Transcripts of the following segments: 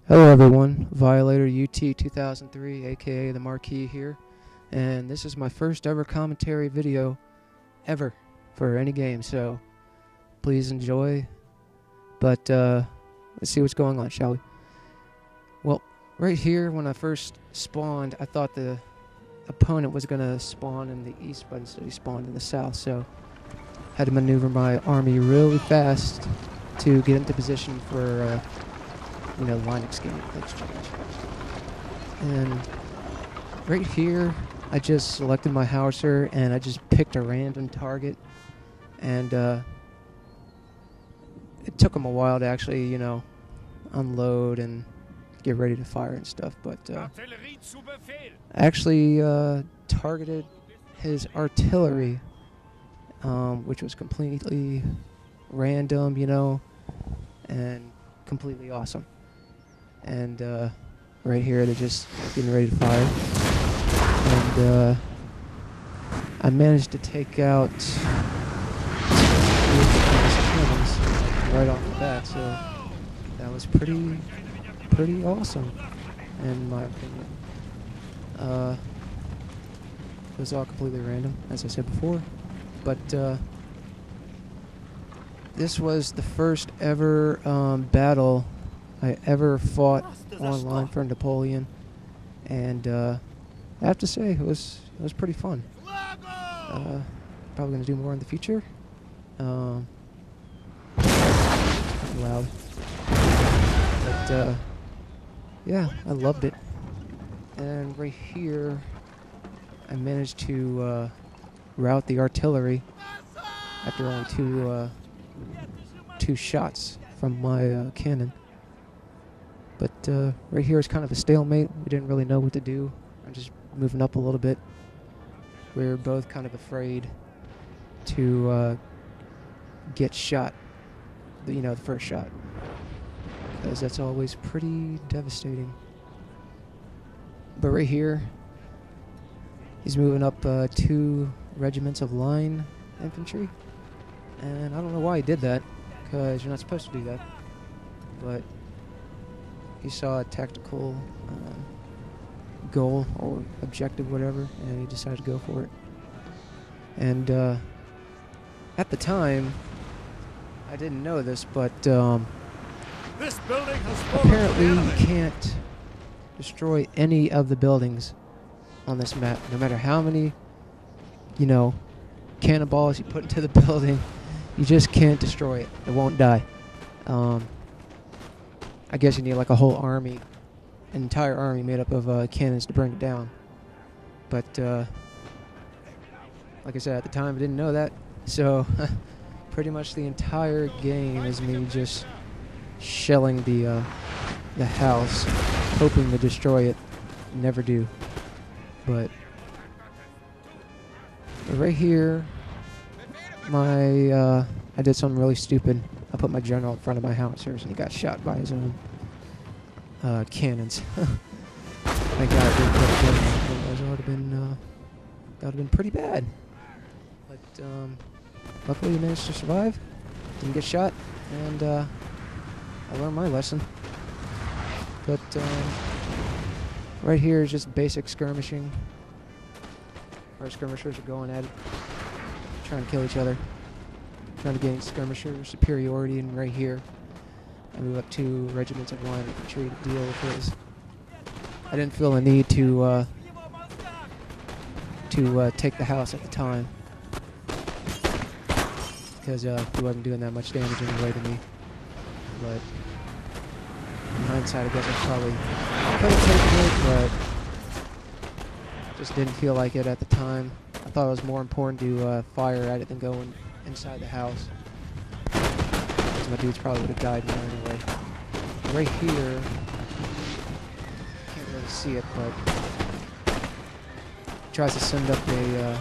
Hello everyone, Violator UT 2003, a.k.a. the Marquis here, and this is my first ever commentary video ever for any game, so please enjoy. But let's see what's going on, shall we? Well, right here when I first spawned, I thought the opponent was going to spawn in the east, but instead he spawned in the south, so I had to maneuver my army really fast to get into position for line exchange. And right here, I just selected my howitzer and I just picked a random target, and it took them a while to actually, unload and get ready to fire and stuff, but I actually targeted his artillery, which was completely random, and completely awesome. And right here they're just getting ready to fire, and I managed to take out two cannons right off the bat, so that was pretty awesome in my opinion. It was all completely random, as I said before, but this was the first ever battle I ever fought online for Napoleon, and I have to say it was pretty fun. Probably gonna do more in the future. Loud, but yeah, I loved it. And right here, I managed to rout the artillery after only two shots from my cannon. But right here is kind of a stalemate. We didn't really know what to do. I'm just moving up a little bit. We were both kind of afraid to get shot, the first shot, because that's always pretty devastating. But right here, he's moving up 2 regiments of line infantry, and I don't know why he did that, because you're not supposed to do that, but he saw a tactical goal or objective, whatever, and he decided to go for it. And at the time, I didn't know this, but this building has apparently you can't destroy any of the buildings on this map, no matter how many, cannonballs you put into the building. You just can't destroy it. It won't die. I guess you need like a whole army, an entire army made up of cannons to bring it down. But like I said, at the time I didn't know that, so pretty much the entire game is me just shelling the house, hoping to destroy it. Never do. But right here, I did something really stupid. I put my general in front of my howitzers, and he got shot by his own cannons. Thank God I didn't put a gun. Otherwise, that would have been pretty bad. But luckily, he managed to survive. Didn't get shot, and I learned my lesson. But right here is just basic skirmishing. Our skirmishers are going at it, trying to kill each other, trying to gain skirmisher superiority. And right here, I move up 2 regiments of line infantry to deal with his. I didn't feel a need to take the house at the time, because he wasn't doing that much damage anyway to me. But in hindsight, I guess I probably could have taken it, but just didn't feel like it at the time. I thought it was more important to fire at it than go inside the house, because my dudes probably would have died more anyway. Right here, can't really see it, but tries to send up a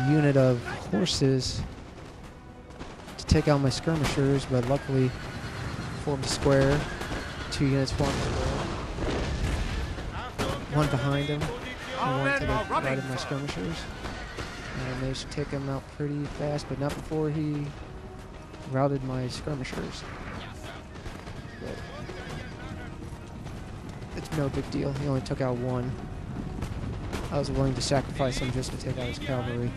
unit of horses to take out my skirmishers, but luckily formed a square. 2 units formed a square. One behind him, and one to the right of my skirmishers. And I managed to take him out pretty fast, but not before he routed my skirmishers. But it's no big deal. He only took out one. I was willing to sacrifice him just to take out his cavalry.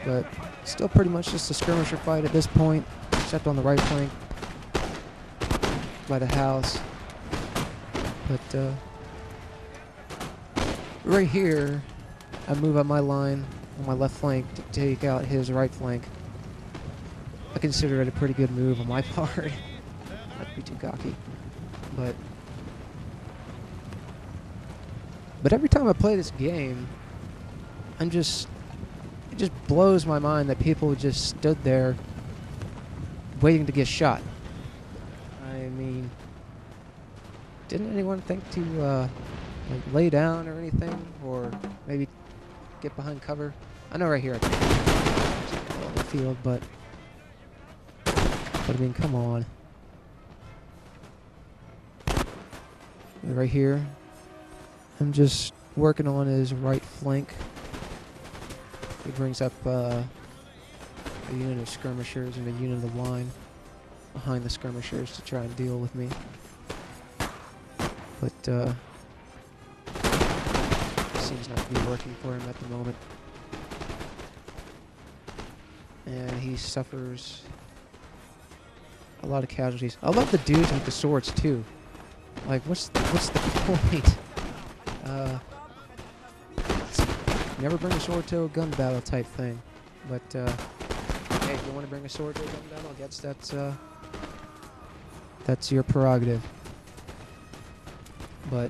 But still pretty much just a skirmisher fight at this point, except on the right flank by the house. But right here, I move up my line on my left flank to take out his right flank. I consider it a pretty good move on my part. Not to be too cocky. But every time I play this game, it just blows my mind that people just stood there waiting to get shot. I mean, didn't anyone think to like lay down or anything, or maybe get behind cover? I know right here I can on the field, but I mean, come on. Right here, I'm just working on his right flank. He brings up a unit of skirmishers and a unit of line behind the skirmishers to try and deal with me. But seems not to be working for him at the moment. And he suffers a lot of casualties. I love the dudes with the swords too. Like, what's the point? Never bring a sword to a gun battle type thing. But hey, if you want to bring a sword to a gun battle, I guess that's your prerogative. But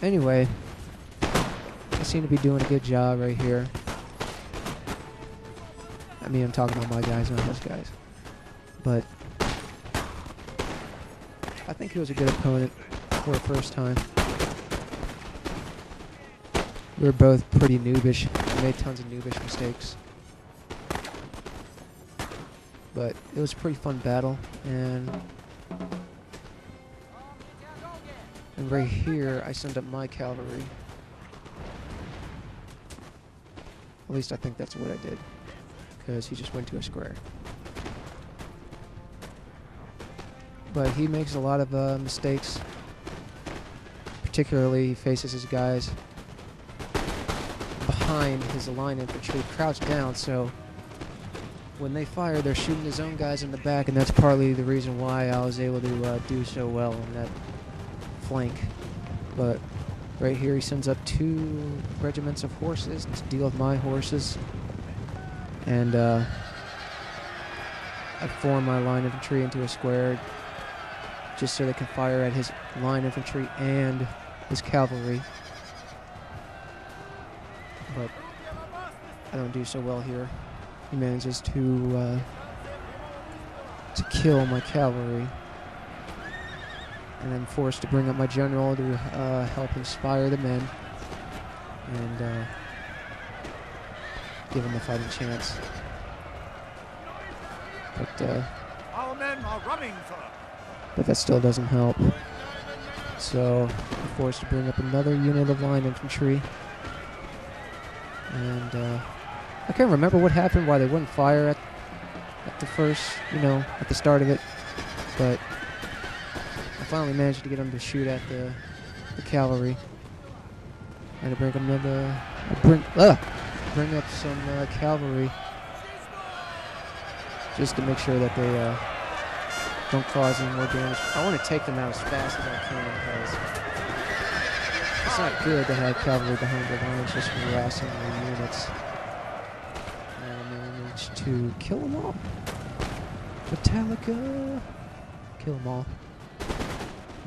anyway, I seem to be doing a good job right here. I mean, I'm talking about my guys, not his guys. But I think he was a good opponent for a first time. We were both pretty noobish. We made tons of noobish mistakes. But it was a pretty fun battle, and right here I send up my cavalry. At least I think that's what I did, because he just went to a square. But he makes a lot of mistakes. Particularly, he faces his guys behind his line infantry, crouched down, so when they fire, they're shooting his own guys in the back, and that's partly the reason why I was able to do so well on that flank. But right here, he sends up 2 regiments of horses to deal with my horses, and I form my line infantry into a square just so they can fire at his line infantry and his cavalry. But I don't do so well here. He manages to kill my cavalry, and I'm forced to bring up my general to help inspire the men and give them a fighting chance. But Our men are running, sir. but that still doesn't help. So I'm forced to bring up another unit of line infantry. And I can't remember what happened, why they wouldn't fire at the first, at the start of it. But I finally managed to get them to shoot at the cavalry. And to bring another, bring up some cavalry just to make sure that they don't cause any more damage. I want to take them out as fast as I can, because it's not good to have cavalry behind the lines just harassing the units. And I managed to kill them all. Metallica! Kill them all.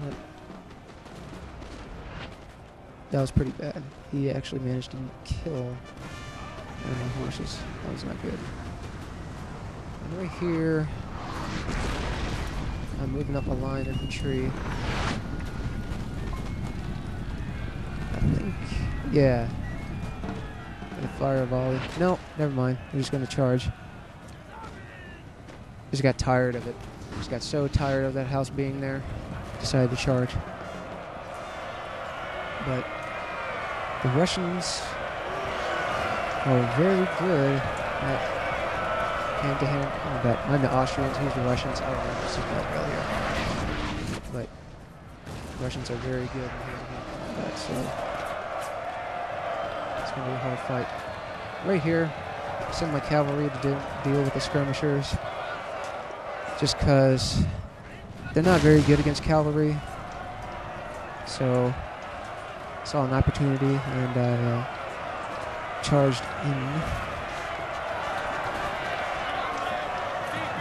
But that was pretty bad. He actually managed to kill one of my horses. That was not good. And right here, I'm moving up a line infantry. I think, yeah. Gonna fire a volley. No, never mind. I'm just gonna charge. Just got tired of it. Just got so tired of that house being there. Decided to charge. But the Russians are very good at hand-to-hand combat. I'm the Austrians, he's the Russians. I don't know, this is bad earlier. Russians are very good in hand-to-hand combat, so it's going to be a hard fight. Right here, send my cavalry to deal with the skirmishers, just because they're not very good against cavalry. So saw an opportunity and I charged in.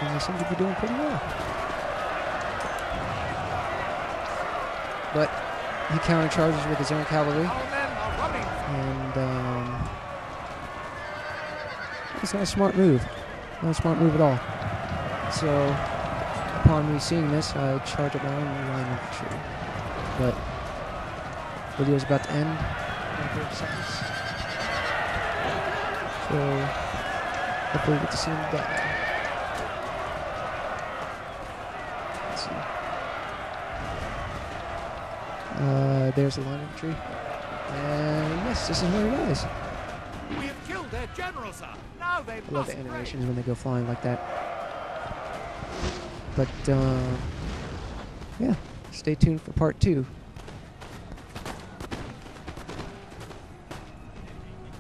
And they seem to be doing pretty well. But he countercharges with his own cavalry. And it's not a smart move. Not a smart move at all. So upon me seeing this, I charge up my own line infantry. But video's about to end in 30 seconds. So hopefully we get to see him die. Let's see. There's the line infantry. And yes, this is where he dies. We have killed their general, sir. Now they I love must the pray. animations when they go flying like that. But yeah, stay tuned for part 2.